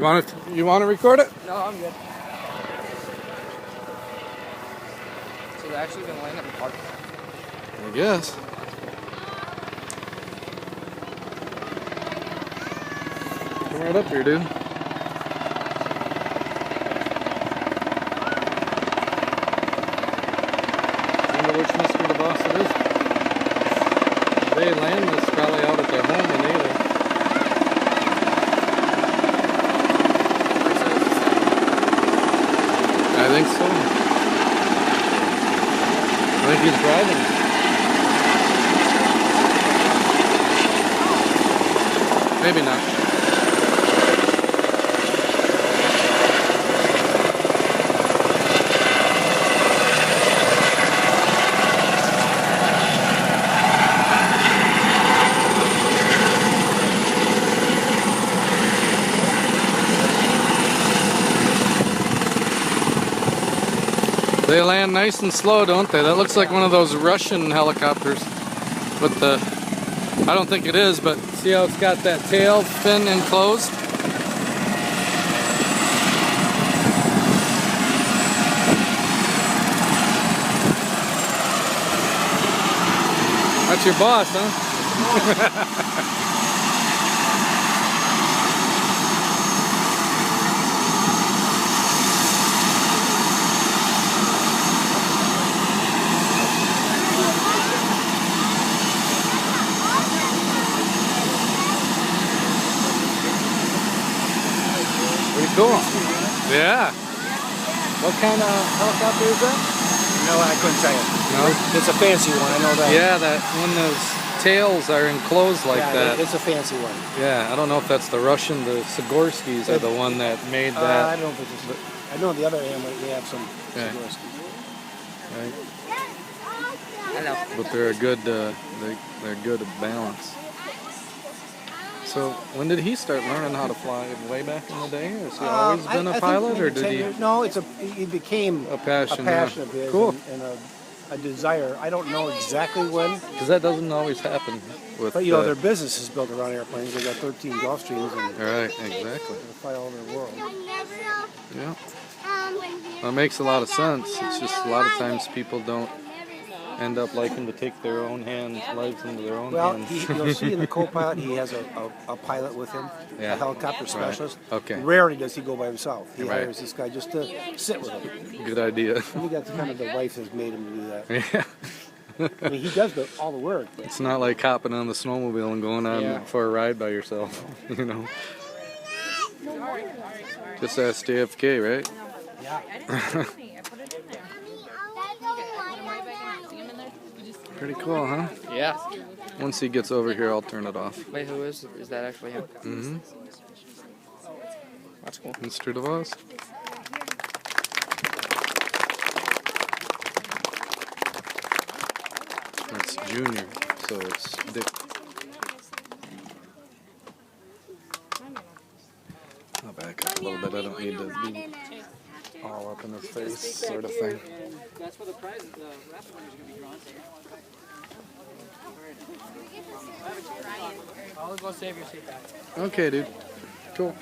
You want to record it? No, I'm good. So they're actually going to land at the park? I guess. Come right up here, dude. I wonder which Mr. DeVos it is. They land this probably out at their home in Ada. I think so. I think he's driving. Maybe not. They land nice and slow, don't they? That looks like one of those Russian helicopters. But I don't think it is, but see how it's got that tail fin enclosed? That's your boss, huh? Pretty cool. Yeah. What kind of helicopter is that? No, I couldn't tell you. No? It's a fancy one, I know that. Yeah, that when those tails are enclosed like that. It's a fancy one. Yeah, I don't know if that's the Russian, the Sigorskis are the one that made that. I don't know if it's I know the other end, they have some Sigorskis. Right. Hello. But they're a good, they're good at balance. So when did he start learning how to fly? Way back in the day, or has he always been a pilot, or did he? No, he became a passion of his, cool. and a desire. I don't know exactly when, because that doesn't always happen with. But you know, their business is built around airplanes. They got 13 Gulfstreams, and right, exactly. They fly all over the world. Yeah, well, it makes a lot of sense. It's just a lot of times people don't end up liking to take their own lives into their own hands. Well, you'll see in the co-pilot, he has a pilot with him, a helicopter specialist. Right. Okay. Rarely does he go by himself. He hires this guy just to sit with him. Good idea. I think that's kind of the wife has made him do that. Yeah. I mean, he does all the work. But it's not like hopping on the snowmobile and going on for a ride by yourself, you know. Just ask JFK, right? Yeah. Pretty cool, huh? Yeah. Once he gets over here, I'll turn it off. Wait, who is that actually him? Mm-hmm. That's cool. Mr. DeVos. That's Junior, so it's Dick. I'll back up a little bit. I don't need to be all up in his face, sort of thing. That's where the prize, the rest one is going to be drawn. I'll go save your seat back. Okay, dude. Cool.